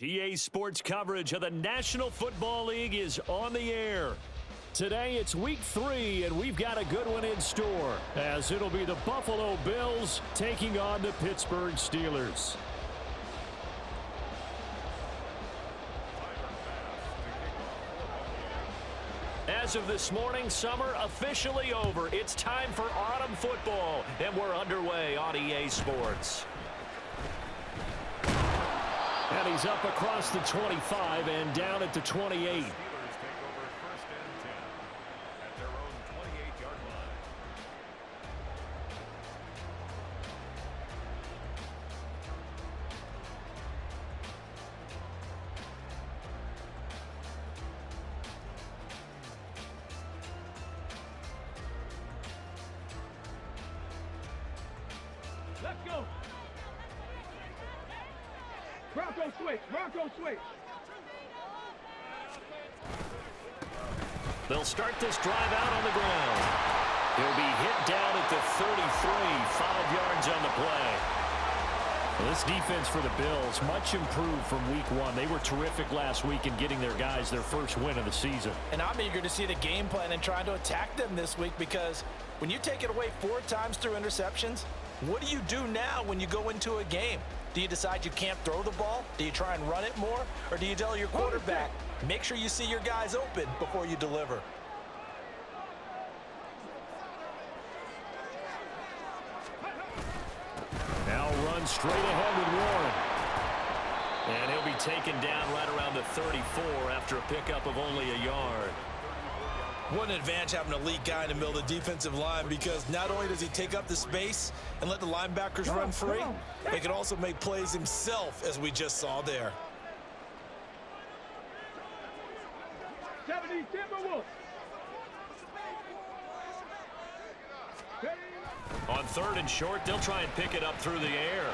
EA Sports coverage of the National Football League is on the air. Today it's week 3, and we've got a good one in store, as it'll be the Buffalo Bills taking on the Pittsburgh Steelers. As of this morning, summer officially over. It's time for autumn football, and we're underway on EA Sports. And he's up across the 25 and down at the 28. Let's go. Bronco switch. Bronco switch. They'll start this drive out on the ground. He'll be hit down at the 33, 5 yards on the play. Well, this defense for the Bills, much improved from week 1. They were terrific last week in getting their guys their first win of the season. And I'm eager to see the game plan and trying to attack them this week, because when you take it away 4 times through interceptions, what do you do now when you go into a game? Do you decide you can't throw the ball? Do you try and run it more? Or do you tell your quarterback, make sure you see your guys open before you deliver? Now run straight ahead with Warren. And he'll be taken down right around the 34 after a pickup of only a yard. What an advantage having a elite guy in the middle of the defensive line, because not only does he take up the space and let the linebackers run free, he can also make plays himself, as we just saw there. 70 Timberwolves. On 3rd and short, they'll try and pick it up through the air.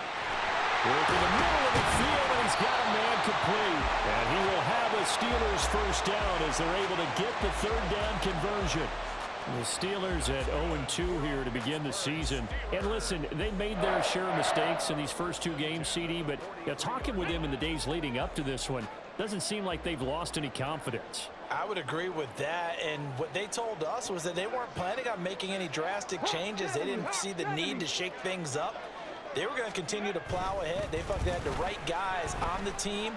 Work in the middle of the field, and he's got a man complete. And he will have a Steelers first down as they're able to get the 3rd down conversion. The Steelers at 0-2 here to begin the season. And listen, they made their share of mistakes in these first 2 games, CD, but talking with them in the days leading up to this one, doesn't seem like they've lost any confidence. I would agree with that, and what they told us was that they weren't planning on making any drastic changes. They didn't see the need to shake things up. They were going to continue to plow ahead. They felt they had the right guys on the team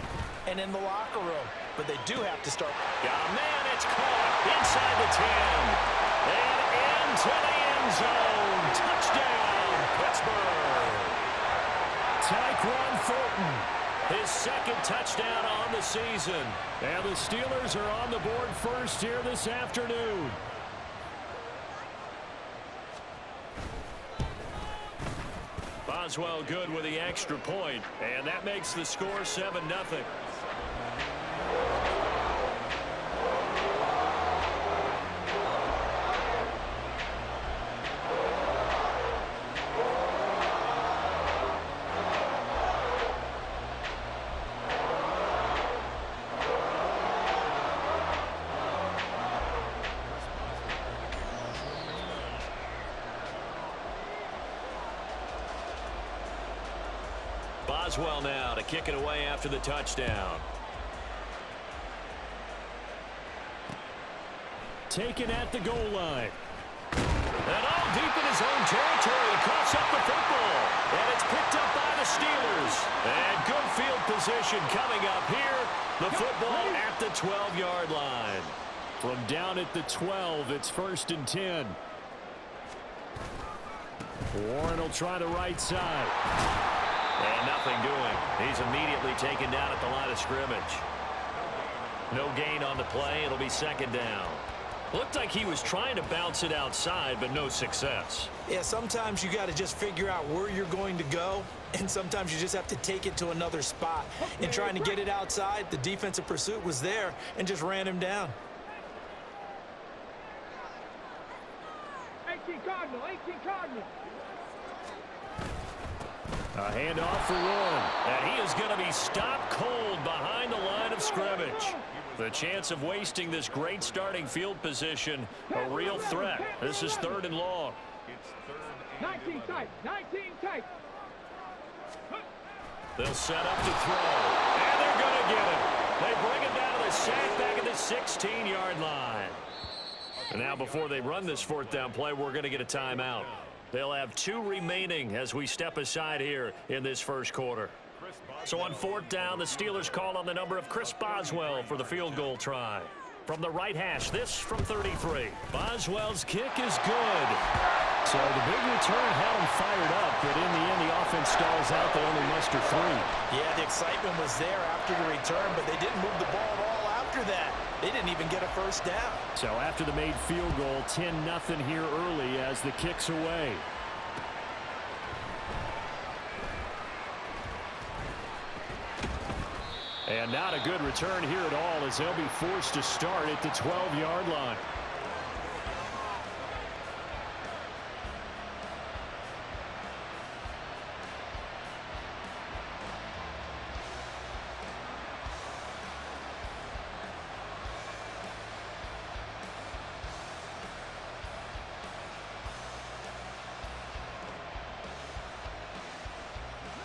and in the locker room, but they do have to start. Got a man, it's caught inside the 10 and into the end zone. Touchdown, Pittsburgh. Tyquan Thornton, his 2nd touchdown on the season. And the Steelers are on the board first here this afternoon. Boswell good with the extra point, and that makes the score 7-0. Boswell now to kick it away after the touchdown. Taken at the goal line. And all deep in his own territory, coughs up the football. And it's picked up by the Steelers. And good field position coming up here. The football at the 12-yard line. From down at the 12, it's 1st and 10. Warren will try the right side. And nothing doing. He's immediately taken down at the line of scrimmage. No gain on the play. It'll be 2nd down. Looked like he was trying to bounce it outside, but no success. Yeah, sometimes you got to just figure out where you're going to go, and sometimes you just have to take it to another spot. In trying to get it outside, the defensive pursuit was there and just ran him down. 18 Cardinal, 18 Cardinal. A handoff for Warren, and he is going to be stopped cold behind the line of scrimmage. The chance of wasting this great starting field position, a real threat. This is 3rd and long. 19 tight, 19 tight. They'll set up to throw, and they're going to 16-yard line. And now before they run this fourth down play, we're going to get a timeout. They'll have 2 remaining as we step aside here in this first quarter. So on fourth down, the Steelers call on the number of Chris Boswell for the field goal try. From the right hash, this from 33. Boswell's kick is good. So the big return had them fired up, but in the end, the offense stalls out. They only muster 3. Yeah, the excitement was there after the return, but they didn't move the ball at all after that. They didn't even get a first down. So after the made field goal, 10-0 here early as the kick's away. And not a good return here at all as they'll be forced to start at the 12-yard line.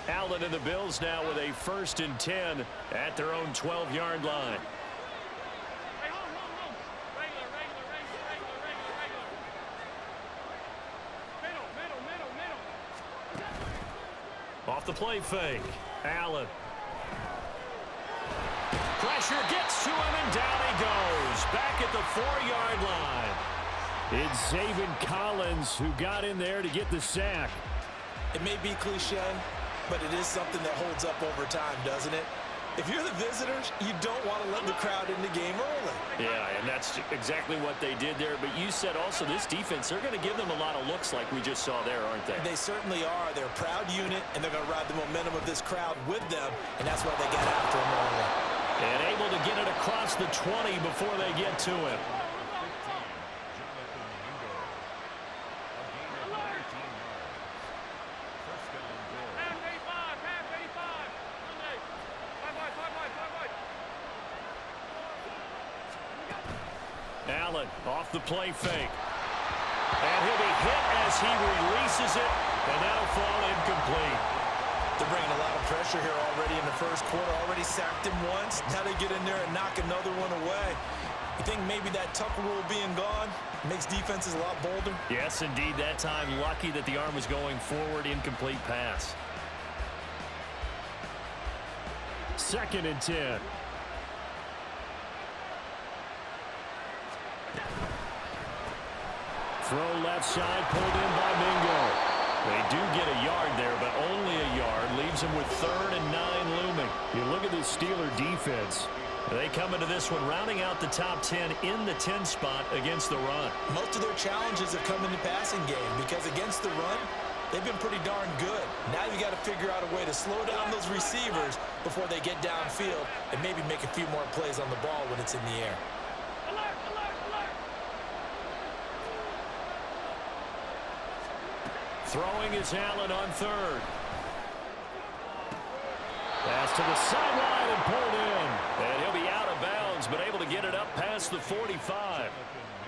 Allen and the Bills now with a 1st and 10 at their own 12-yard line. Hey, hold. Regular. Middle. Off the play fake. Allen. Pressure gets to him and down he goes. Back at the 4-yard line. It's Zaven Collins who got in there to get the sack. It may be cliche, but it is something that holds up over time, doesn't it? If you're the visitors, you don't want to let the crowd in the game early. Yeah, and that's exactly what they did there. But you said also this defense, they're going to give them a lot of looks like we just saw there, aren't they? They certainly are. They're a proud unit, and they're going to ride the momentum of this crowd with them, and that's why they get after them early. And able to get it across the 20 before they get to him. Allen off the play fake. And he'll be hit as he releases it, and that'll fall incomplete. They're bringing a lot of pressure here already in the first quarter. Already sacked him once. Now they get in there and knock another one away. You think maybe that Tucker rule being gone makes defenses a lot bolder? Yes, indeed. That time, lucky that the arm was going forward. Incomplete pass. 2nd and 10. Throw left side, pulled in by Mingo. They do get a yard there, but only a yard. Leaves them with 3rd and 9 looming. You look at this Steeler defense. They come into this one rounding out the top 10 in the 10 spot against the run. Most of their challenges have come in the passing game because against the run, they've been pretty darn good. Now you got to figure out a way to slow down those receivers before they get downfield and maybe make a few more plays on the ball when it's in the air. Throwing is Allen on 3rd. Pass to the sideline and pulled in. And he'll be out of bounds, but able to get it up past the 45.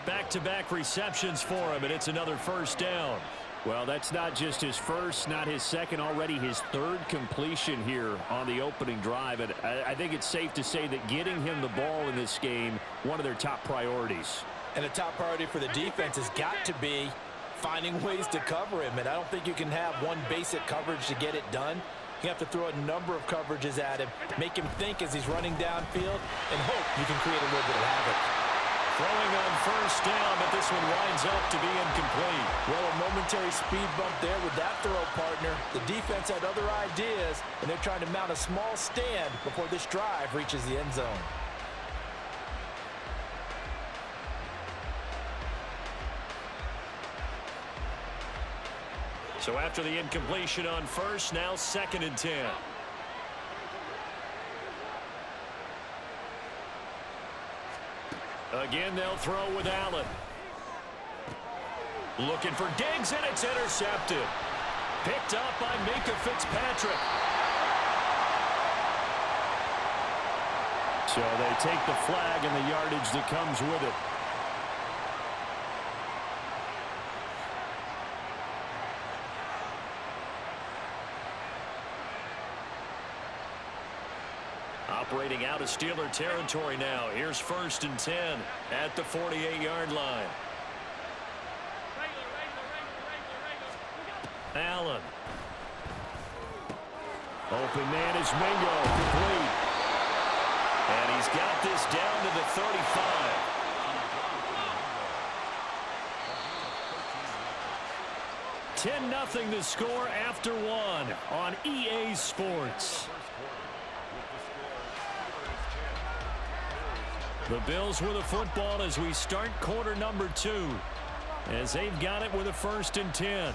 Back-to-back receptions for him, and it's another 1st down. Well, that's not just his first, not his second, already his 3rd completion here on the opening drive. And I think it's safe to say that getting him the ball in this game, one of their top priorities. And a top priority for the defense has got to be finding ways to cover him. And I don't think you can have one basic coverage to get it done. You have to throw a number of coverages at him, make him think as he's running downfield, and hope you can create a little bit of havoc. Throwing on 1st down, but this one winds up to be incomplete. Well, a momentary speed bump there with that throw, partner. The defense had other ideas, and they're trying to mount a small stand before this drive reaches the end zone. So after the incompletion on 1st, now 2nd and 10. Again, they'll throw with Allen. Looking for Diggs, and it's intercepted. Picked up by Minka Fitzpatrick. So they take the flag and the yardage that comes with it. operating out of Steeler territory now. Here's 1st and 10 at the 48-yard line. Allen. Open man is Mingo, complete. And he's got this down to the 35. $10-0 the score after one on EA Sports. The Bills with the football as we start quarter number 2. As they've got it with a 1st and 10.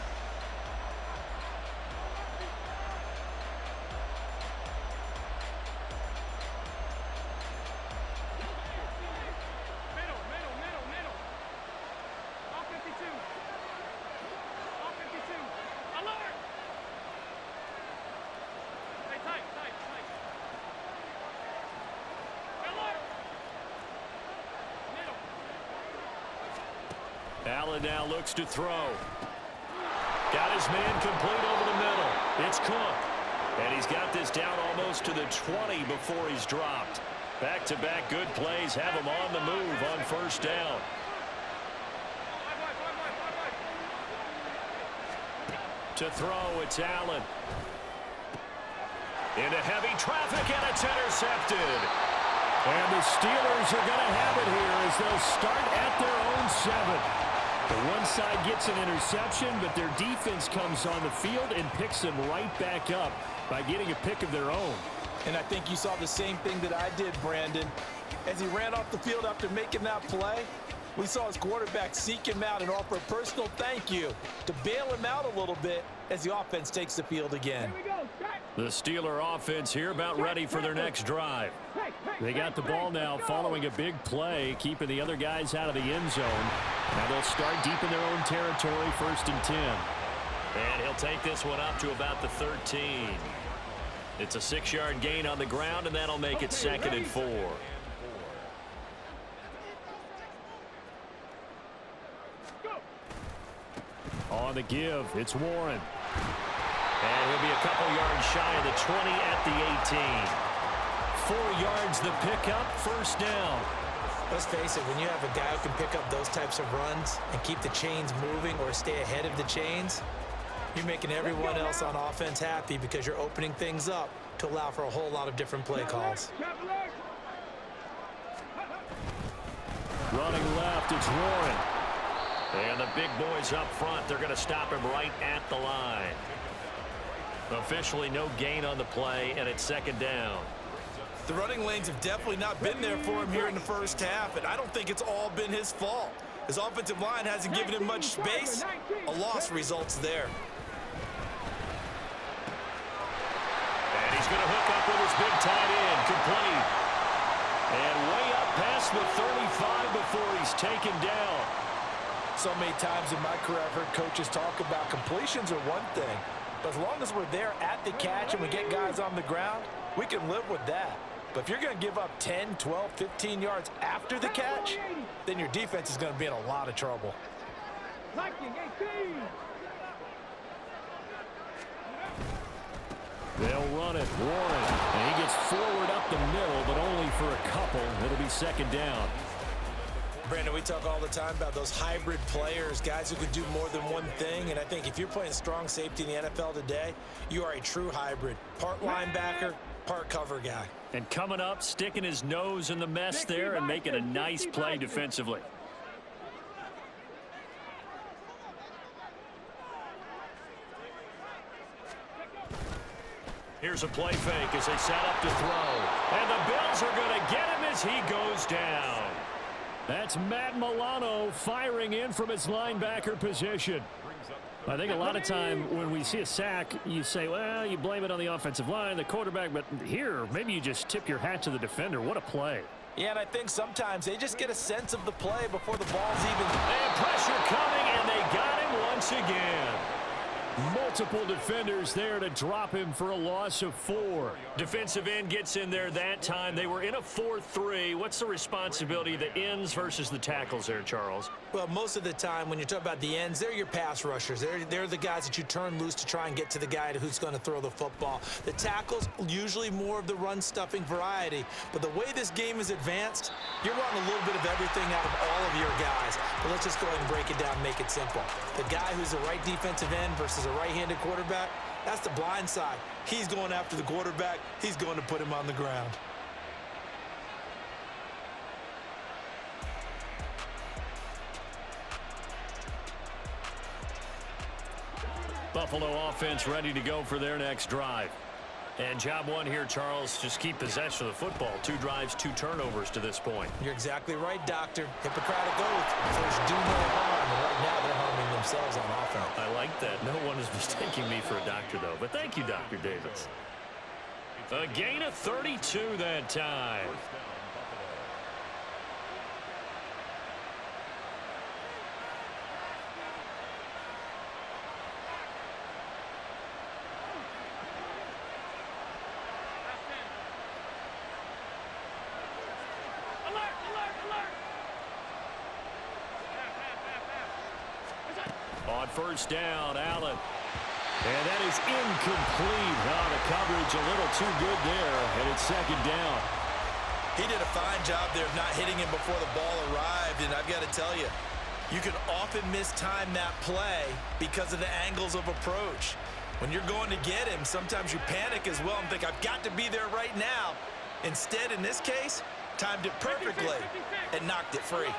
Allen now looks to throw. Got his man complete over the middle. It's Cook. And he's got this down almost to the 20 before he's dropped. Back-to-back good plays have him on the move on 1st down. To throw, it's Allen. Into heavy traffic, and it's intercepted. And the Steelers are going to have it here as they'll start at their own 7. The one side gets an interception, but their defense comes on the field and picks them right back up by getting a pick of their own. And I think you saw the same thing that I did, Brandon. As he ran off the field after making that play, we saw his quarterback seek him out and offer a personal thank you to bail him out a little bit as the offense takes the field again. The Steeler offense here about ready for their next drive. They got the ball now following a big play, keeping the other guys out of the end zone. Now they'll start deep in their own territory, 1st and 10. And he'll take this one up to about the 13. It's a 6-yard gain on the ground, and that'll make it 2nd and 4. On the give, it's Warren. And he'll be a couple yards shy of the 20 at the 18. 4 yards the pickup, 1st down. Let's face it, when you have a guy who can pick up those types of runs and keep the chains moving or stay ahead of the chains, you're making everyone else on offense happy because you're opening things up to allow for a whole lot of different play calls. Running left, it's Warren. And the big boys up front, they're going to stop him right at the line. Officially no gain on the play, and it's 2nd down. The running lanes have definitely not been there for him here in the 1st half, and I don't think it's all been his fault. His offensive line hasn't given him much space. A loss results there. And he's going to hook up with his big tight end, complete. And way up past the 35 before he's taken down. So many times in my career I've heard coaches talk about completions are one thing, but as long as we're there at the catch and we get guys on the ground, we can live with that. But if you're going to give up 10, 12, 15 yards after the catch, then your defense is going to be in a lot of trouble. They'll run it, Warren. And he gets forward up the middle, but only for a couple. It'll be 2nd down. Brandon, we talk all the time about those hybrid players, guys who could do more than one thing. And I think if you're playing strong safety in the NFL today, you are a true hybrid. Part linebacker, part cover guy. And coming up, sticking his nose in the mess there and making a nice play defensively. Here's a play fake as they set up to throw. And the Bills are going to get him as he goes down. That's Matt Milano firing in from his linebacker position. I think a lot of time when we see a sack, you say, well, you blame it on the offensive line, the quarterback, but here, maybe you just tip your hat to the defender. What a play. Yeah, and I think sometimes they just get a sense of the play before the ball's even. And pressure coming, and they got him once again. Multiple defenders there to drop him for a loss of 4. Defensive end gets in there that time. They were in a 4-3. What's the responsibility of the ends versus the tackles there, Charles? Well, most of the time when you talk about the ends, they're your pass rushers. They're the guys that you turn loose to try and get to the guy who's going to throw the football. The tackles, usually more of the run-stuffing variety. But the way this game is advanced, you're wanting a little bit of everything out of all of your guys. But let's just go ahead and break it down and make it simple. The guy who's the right defensive end versus a right-handed quarterback, that's the blind side. He's going after the quarterback. He's going to put him on the ground. Buffalo offense ready to go for their next drive. And job one here, Charles, just keep possession of the football. 2 drives, 2 turnovers to this point. You're exactly right, Doctor. Hippocratic oath. First, do no harm. And right now, they're harming themselves on offense. I like that. No one is mistaking me for a doctor, though. But thank you, Dr. Davis. A gain of 32 that time. On first down, Allen. And that is incomplete. Oh, the coverage a little too good there, and it's second down. He did a fine job there of not hitting him before the ball arrived, and I've got to tell you, you can often mistime that play because of the angles of approach. When you're going to get him, sometimes you panic as well and think, I've got to be there right now. Instead, in this case, timed it perfectly and knocked it free.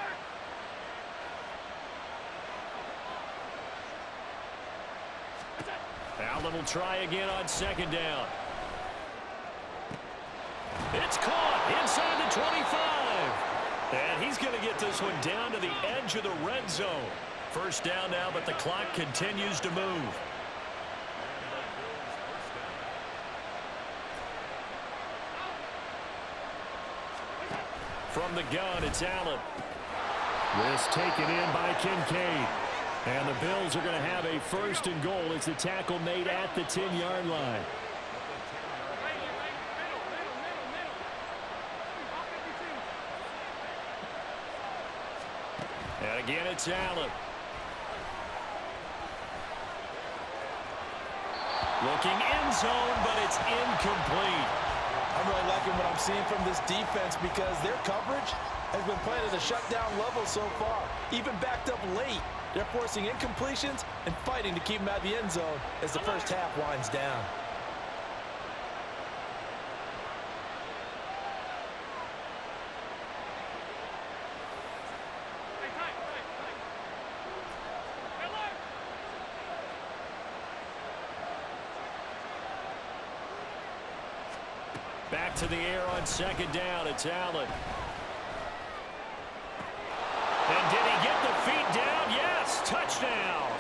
Allen will try again on second down. It's caught inside the 25. And he's going to get this one down to the edge of the red zone. First down now, but the clock continues to move. From the gun, it's Allen. This taken in by Kincaid. And the Bills are going to have a first and goal as the tackle made at the 10-yard line. And again, it's Allen. Looking end zone, but it's incomplete. I'm really liking what I'm seeing from this defense because their coverage has been playing at a shutdown level so far. Even backed up late, they're forcing incompletions and fighting to keep them out of the end zone as the first half winds down. Back to the air on second down. It's Allen. And did he get the feet down? Yes, touchdown.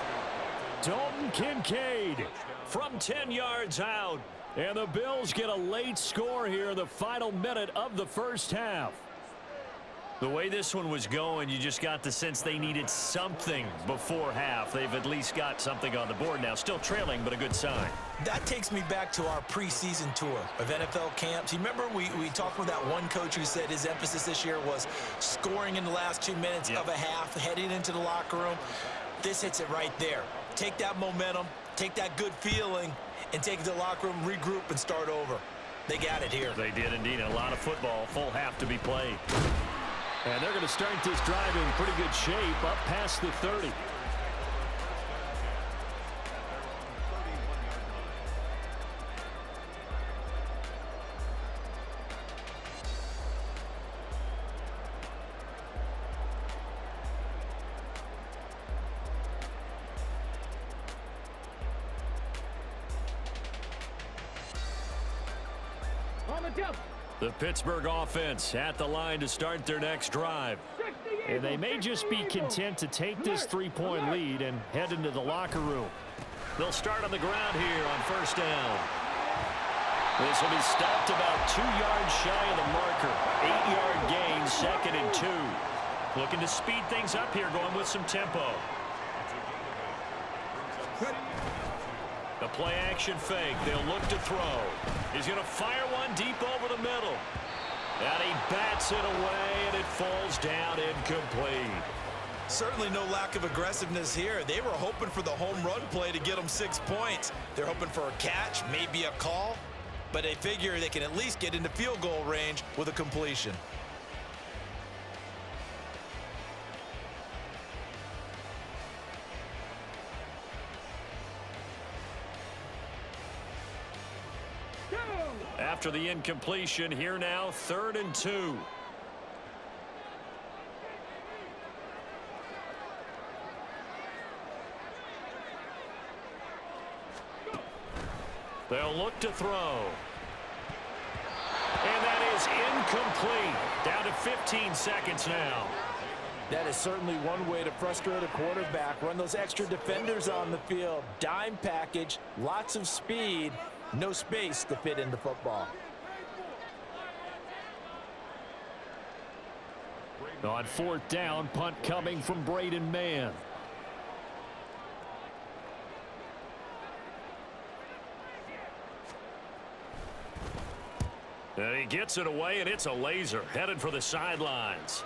Dalton Kincaid from 10 yards out. And the Bills get a late score here in the final minute of the first half. The way this one was going, you just got the sense they needed something before half. They've at least got something on the board now. Still trailing, but a good sign. That takes me back to our preseason tour of NFL camps. You remember we talked with that one coach who said his emphasis this year was scoring in the last 2 minutes of a half, heading into the locker room. This hits it right there. Take that momentum, take that good feeling, and take it to the locker room, regroup, and start over. They got it here. They did indeed. A lot of football, full half to be played. And they're going to start this drive in pretty good shape, up past the 30. The Pittsburgh offense at the line to start their next drive. And they may just be content to take this 3-point lead and head into the locker room. They'll start on the ground here on first down. This will be stopped about 2 yards shy of the marker. 8-yard gain, second and 2. Looking to speed things up here, going with some tempo. play action fake. They'll look to throw. He's going to fire one deep over the middle. And he bats it away, and it falls down incomplete. Certainly no lack of aggressiveness here. They were hoping for the home run play to get them 6 points. They're hoping for a catch, maybe a call, but they figure they can at least get into field goal range with a completion. After the incompletion, here now, 3rd and 2. They'll look to throw. And that is incomplete. Down to 15 seconds now. That is certainly one way to frustrate a quarterback. Run those extra defenders on the field. Dime package, lots of speed, no space to fit in the football. On 4th down, punt coming from Braden Mann. And he gets it away, and it's a laser headed for the sidelines.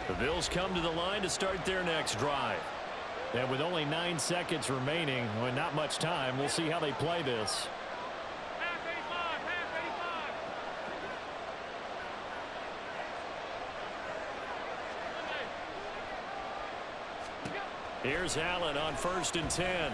The Bills come to the line to start their next drive. And with only 9 seconds remaining, well, not much time, we'll see how they play this. Here's Allen on 1st and 10. Nowhere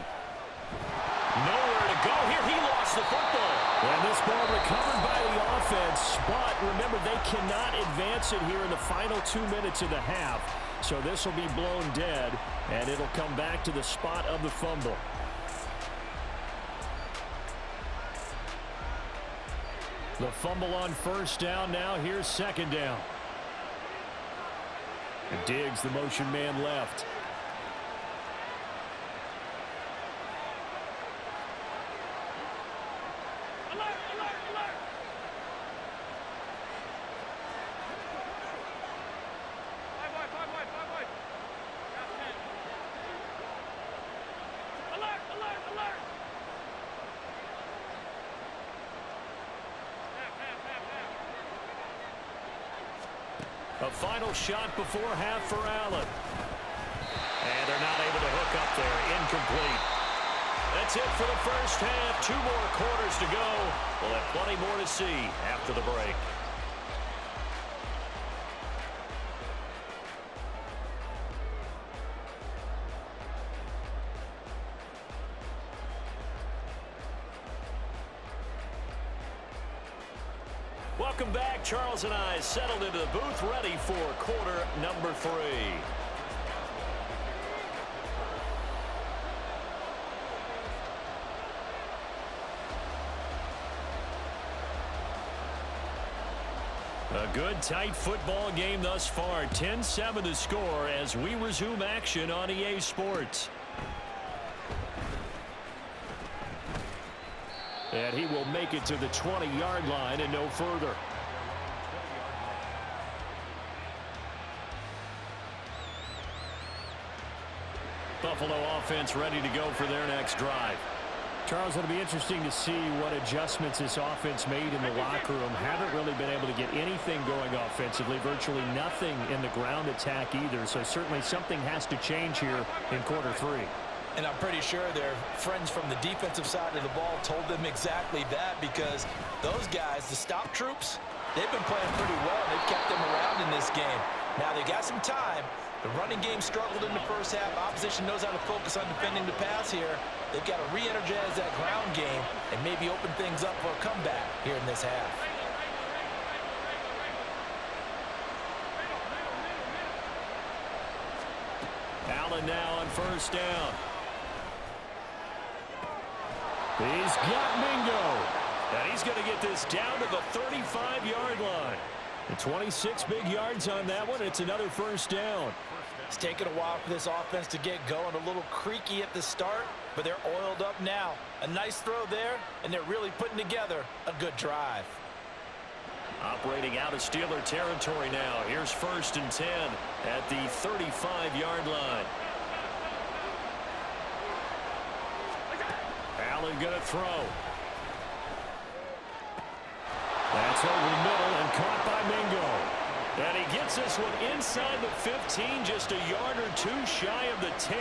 to go here. He lost the football. And this ball recovered by the offense. But remember, they cannot advance it here in the final 2 minutes of the half. So this will be blown dead, and it'll come back to the spot of the fumble. The fumble on 1st down now. Here's 2nd down. And Diggs, the motion man, left. A final shot before half for Allen. And they're not able to hook up there. Incomplete. That's it for the first half. 2 more quarters to go. We'll have plenty more to see after the break. Welcome back. Charles and I settled into the booth, ready for quarter number 3. A good, tight football game thus far. 10-7 the score as we resume action on EA Sports. And he will make it to the 20-yard line and no further. Buffalo offense ready to go for their next drive. Charles, it'll be interesting to see what adjustments this offense made in the locker room. Haven't really been able to get anything going offensively. Virtually nothing in the ground attack either. So certainly something has to change here in quarter 3. And I'm pretty sure their friends from the defensive side of the ball told them exactly that, because those guys, the stop troops, they've been playing pretty well. They've kept them around in this game. Now they got some time. The running game struggled in the first half. Opposition knows how to focus on defending the pass here. They've got to re-energize that ground game and maybe open things up for a comeback here in this half. Allen now on 1st down. He's got Mingo. And he's going to get this down to the 35-yard line. And 26 big yards on that one. It's another 1st down. It's taken a while for this offense to get going, a little creaky at the start, but they're oiled up now. A nice throw there, and they're really putting together a good drive. Operating out of Steeler territory now. Here's 1st and 10 at the 35-yard line. Allen going to throw. That's over the middle and caught by Mingo. And he gets this one inside the 15, just a yard or two shy of the 10.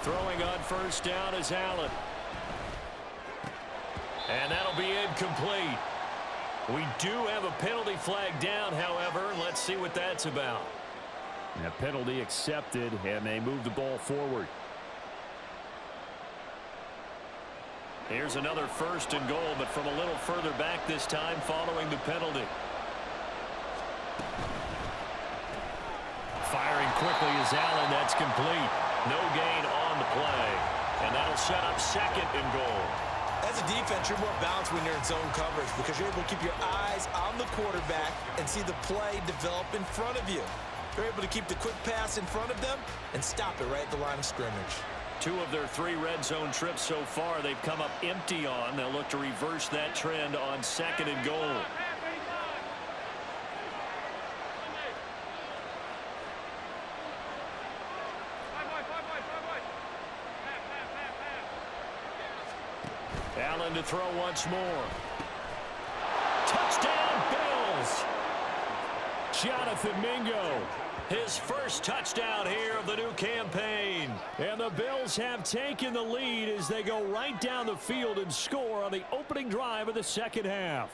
Throwing on 1st down is Allen. And that'll be incomplete. We do have a penalty flag down, however. Let's see what that's about. A penalty accepted, and they move the ball forward. Here's another 1st and goal, but from a little further back this time following the penalty. Firing quickly is Allen. That's complete. No gain on the play. And that'll set up 2nd and goal. As a defense, you're more balanced when you're in zone coverage because you're able to keep your eyes on the quarterback and see the play develop in front of you. You're able to keep the quick pass in front of them and stop it right at the line of scrimmage. 2 of their 3 red zone trips so far they've come up empty on. They'll look to reverse that trend on 2nd and goal. Allen to throw once more. Touchdown, Bills! Jonathan Mingo, his first touchdown here of the new campaign. And the Bills have taken the lead as they go right down the field and score on the opening drive of the 2nd half.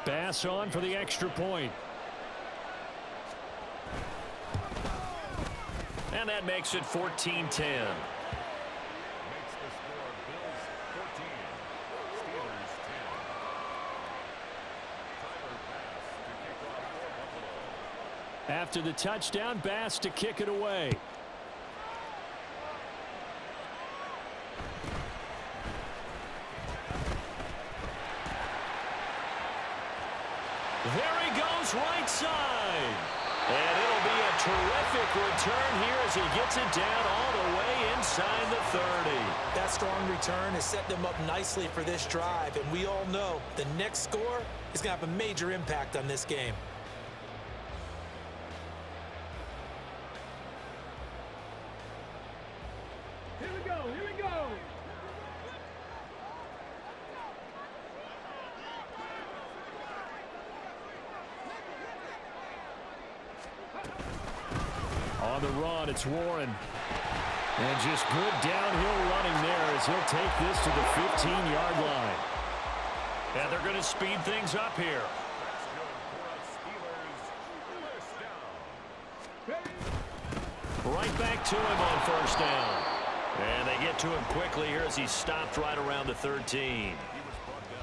Bass on for the extra point. And that makes it 14-10. After the touchdown, Bass to kick it away. There he goes right side. And it'll be a terrific return here as he gets it down all the way inside the 30. That strong return has set them up nicely for this drive, and we all know the next score is going to have a major impact on this game. Here we go, here we go. On the run, it's Warren. And just good downhill running there as he'll take this to the 15-yard line. And they're going to speed things up here. Right back to him on 1st down. And they get to him quickly here as he stopped right around the 13.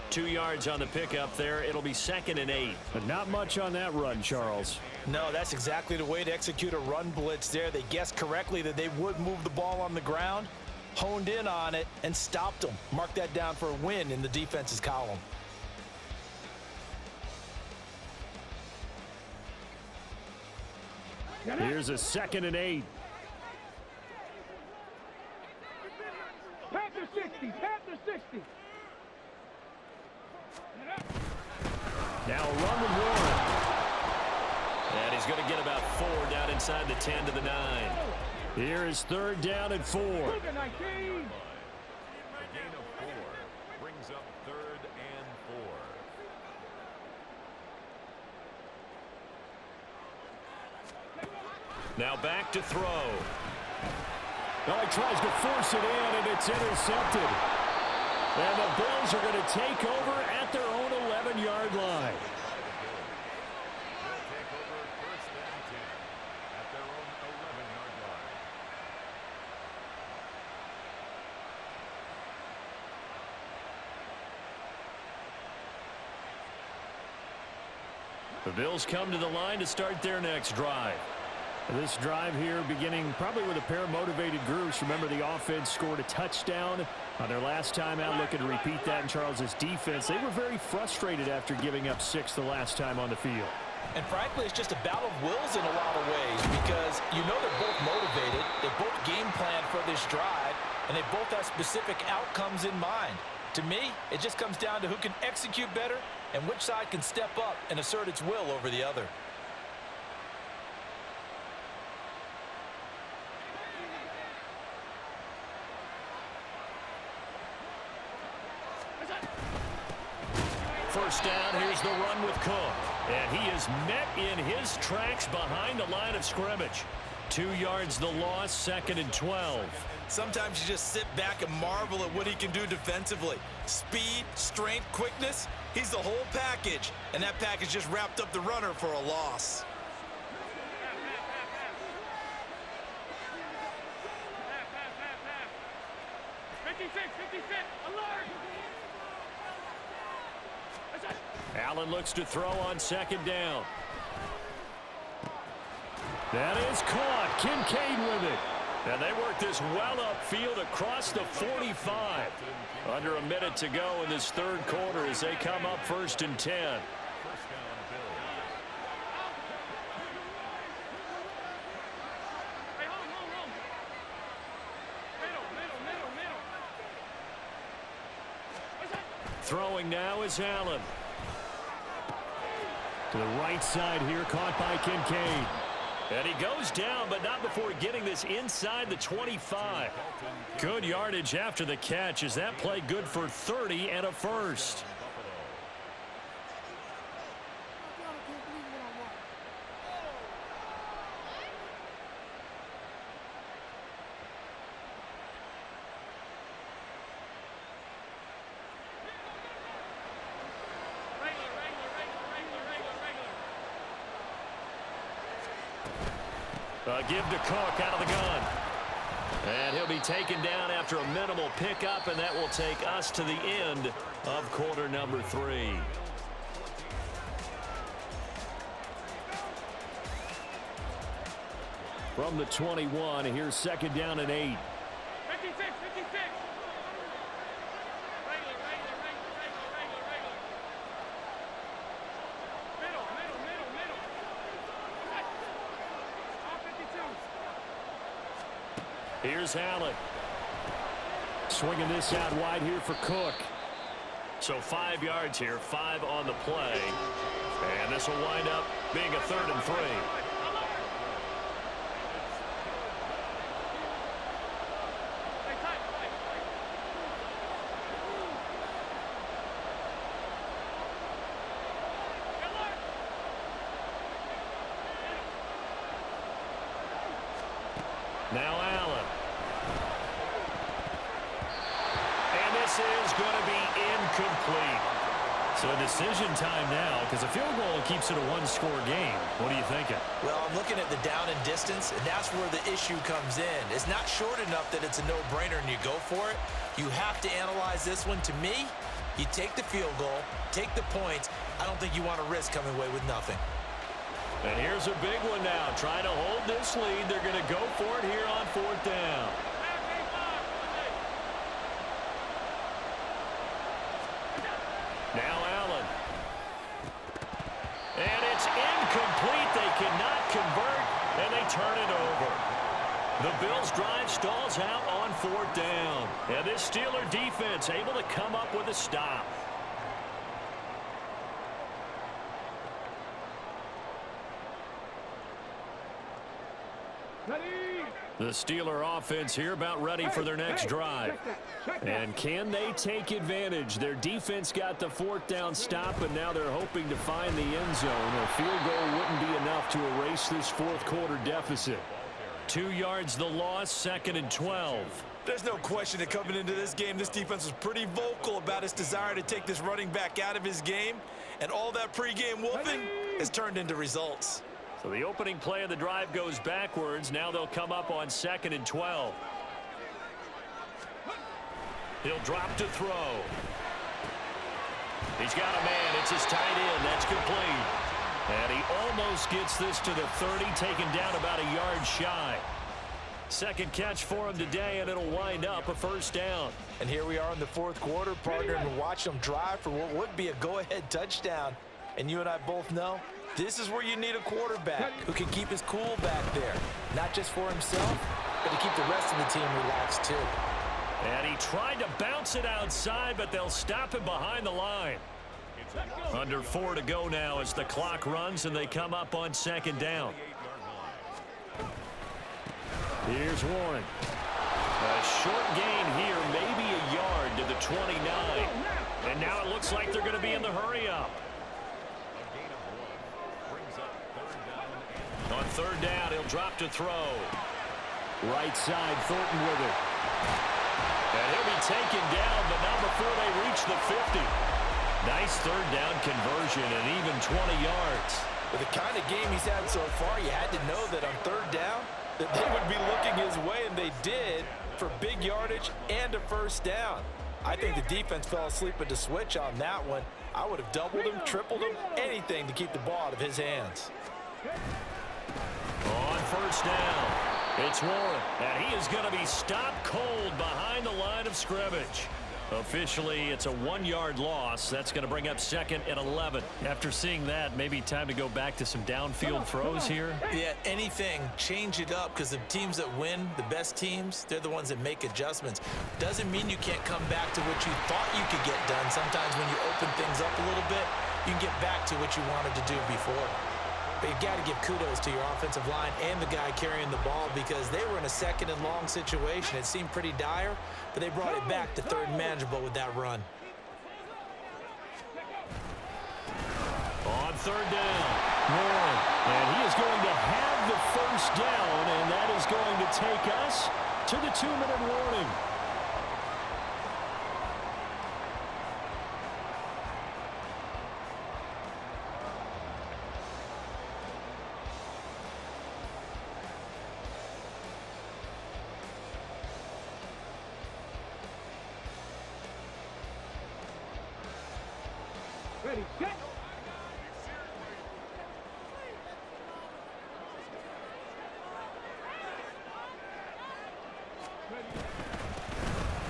2 yards on the pickup there. It'll be 2nd and 8. But not much on that run, Charles. No, that's exactly the way to execute a run blitz there. They guessed correctly that they would move the ball on the ground, honed in on it, and stopped them. Mark that down for a win in the defense's column. Here's a 2nd and 8. Panther 60, Panther 60. Now a run with Warren. And he's going to get about 4 down inside the 10 to the 9. Here is 3rd down and 4. Cougar 19. A gain of 4 brings up 3rd and 4. Now back to throw. Oh, he tries to force it in, and it's intercepted. And the Bills are going to take over at their own 11-yard line. They'll take over 1st and 10 at their own 11-yard line. The Bills come to the line to start their next drive. This drive here beginning probably with a pair of motivated groups. Remember, the offense scored a touchdown on their last time out, looking to repeat that in Charles's defense. They were very frustrated after giving up 6 the last time on the field. And frankly, it's just a battle of wills in a lot of ways because you know they're both motivated, they both game plan for this drive, and they both have specific outcomes in mind. To me, it just comes down to who can execute better and which side can step up and assert its will over the other. First down, here's the run with Cook. And he is met in his tracks behind the line of scrimmage. 2 yards the loss, 2nd and 12. Sometimes you just sit back and marvel at what he can do defensively. Speed, strength, quickness, he's the whole package. And that package just wrapped up the runner for a loss. Allen looks to throw on 2nd down. That is caught. Kincaid with it. And they work this well upfield across the 45. Under a minute to go in this 3rd quarter as they come up 1st and 10. Throwing now is Allen. To the right side here, caught by Kincaid. And he goes down, but not before getting this inside the 25. Good yardage after the catch. Is that play good for 30 and a first? Give to Cook out of the gun. And he'll be taken down after a minimal pickup, and that will take us to the end of quarter number 3. From the 21, here's 2nd down and 8. 56. Here's Allen. Swinging this out wide here for Cook. So 5 yards here, 5 on the play. And this will wind up being a 3rd and 3. Now Allen. And this is going to be incomplete. So decision time now, because a field goal keeps it a 1-score game. What are you thinking? Well, I'm looking at the down and distance, and that's where the issue comes in. It's not short enough that it's a no-brainer and you go for it. You have to analyze this one. To me, you take the field goal, take the points. I don't think you want to risk coming away with nothing. And here's a big one now. Trying to hold this lead. They're going to go for it here on 4th down. Now Allen. And it's incomplete. They cannot convert, and they turn it over. The Bills' drive stalls out on 4th down. And this Steeler defense able to come up with a stop. The Steeler offense here about ready for their next drive. And can they take advantage? Their defense got the 4th down stop, and now they're hoping to find the end zone. A field goal wouldn't be enough to erase this 4th quarter deficit. 2 yards the loss, 2nd and 12. There's no question that coming into this game, this defense was pretty vocal about its desire to take this running back out of his game. And all that pregame wolfing has turned into results. So the opening play of the drive goes backwards. Now they'll come up on 2nd and 12. He'll drop to throw. He's got a man. It's his tight end. That's complete. And he almost gets this to the 30, taken down about a yard shy. Second catch for him today, and it'll wind up a first down. And here we are in the fourth quarter, partner, and watch them drive for what would be a go-ahead touchdown. And you and I both know this is where you need a quarterback who can keep his cool back there, not just for himself, but to keep the rest of the team relaxed too. And he tried to bounce it outside, but they'll stop him behind the line. Under 4 to go now as the clock runs and they come up on second down. Here's Warren. A short gain here, maybe a yard to the 29. And now it looks like they're going to be in the hurry-up. On third down, he'll drop to throw. Right side, Thornton with it. And he'll be taken down, but not before they reach the 50. Nice third down conversion and even 20 yards. With the kind of game he's had so far, you had to know that on third down that they would be looking his way, and they did, for big yardage and a first down. I think the defense fell asleep at the switch on that one. I would have doubled him, tripled him, anything to keep the ball out of his hands. On first down, it's Warren, and he is going to be stopped cold behind the line of scrimmage. Officially, it's a 1-yard loss. That's going to bring up second and 11. After seeing that, maybe time to go back to some downfield throws here. Yeah, anything. Change it up, because the teams that win, the best teams, they're the ones that make adjustments. Doesn't mean you can't come back to what you thought you could get done. Sometimes when you open things up a little bit, you can get back to what you wanted to do before. But you've got to give kudos to your offensive line and the guy carrying the ball, because they were in a second and long situation. It seemed pretty dire, but they brought it back to third and manageable with that run. On third down, Warren, and he is going to have the first down, and that is going to take us to the 2-minute warning. Ready, set.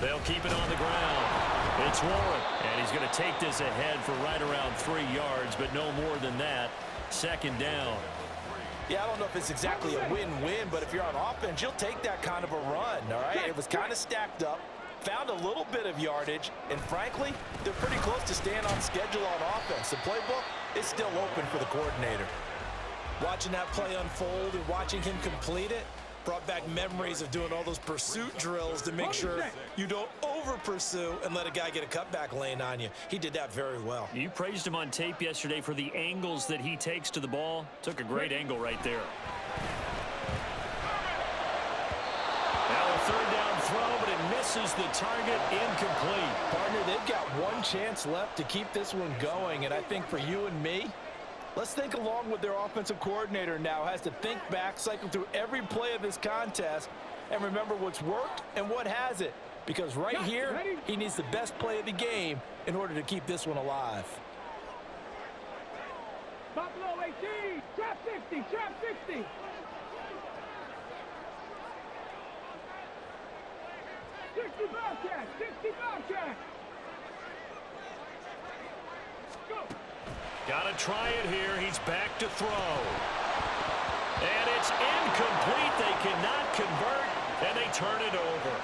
They'll keep it on the ground. It's Warren, and he's going to take this ahead for right around 3 yards, but no more than that. Second down. Yeah, I don't know if it's exactly a win-win, but if you're on offense, you'll take that kind of a run, all right? It was kind of stacked up, found a little bit of yardage, and frankly, they're pretty close to staying on schedule on offense. The playbook is still open for the coordinator. Watching that play unfold and watching him complete it brought back memories of doing all those pursuit drills to make sure you don't over-pursue and let a guy get a cutback lane on you. He did that very well. You praised him on tape yesterday for the angles that he takes to the ball. Took a great angle right there. Now a third down throw, but it misses the target, incomplete. Partner, they've got one chance left to keep this one going, and I think for you and me, let's think along with their offensive coordinator now. Has to think back, cycle through every play of this contest, and remember what's worked and what hasn't. Because right here, he needs the best play of the game in order to keep this one alive. Buffalo 18, trap 60, trap 60. Bobcat, 60 Bobcat. Go. Got to try it here. He's back to throw. And it's incomplete. They cannot convert, and they turn it over.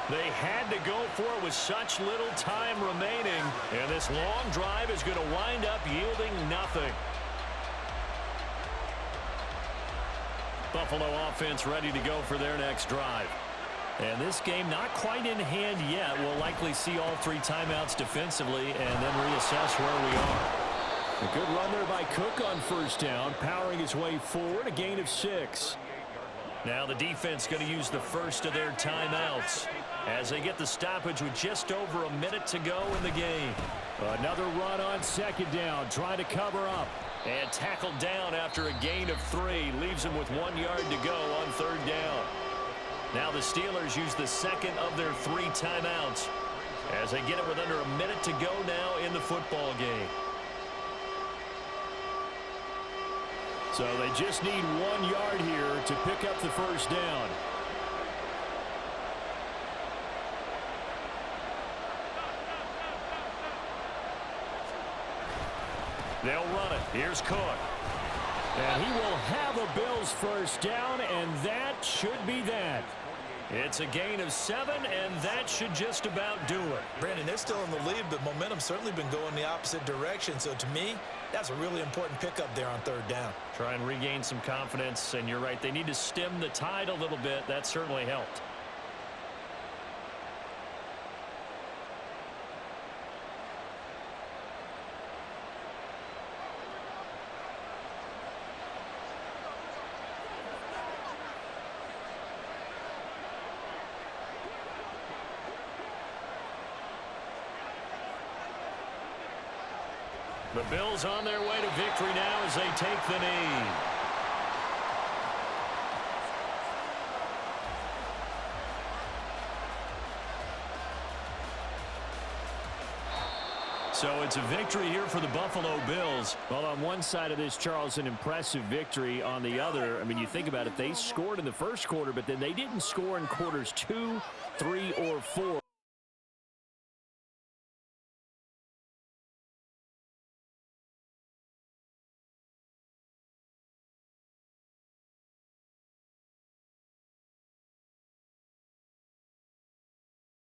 They had to go for it with such little time remaining, and this long drive is going to wind up yielding nothing. Buffalo offense ready to go for their next drive. And this game not quite in hand yet. We'll likely see all 3 timeouts defensively and then reassess where we are. A good run there by Cook on first down, powering his way forward, a gain of 6. Now the defense going to use the first of their timeouts as they get the stoppage with just over a minute to go in the game. Another run on second down, trying to cover up. And tackled down after a gain of 3. Leaves him with 1 yard to go on third down. Now the Steelers use the second of their 3 timeouts as they get it with under a minute to go now in the football game. So they just need 1 yard here to pick up the first down. They'll run it. Here's Cook. And he will have a Bills first down, and that should be that. It's a gain of 7, and that should just about do it. Brandon, they're still in the lead, but momentum's certainly been going the opposite direction. So to me, that's a really important pickup there on third down. Try and regain some confidence, and you're right. They need to stem the tide a little bit. That certainly helped. The Bills on their way to victory now as they take the knee. So it's a victory here for the Buffalo Bills. Well, on one side of this, Charles, an impressive victory. On the other, I mean, you think about it, they scored in the first quarter, but then they didn't score in quarters 2, 3, or 4.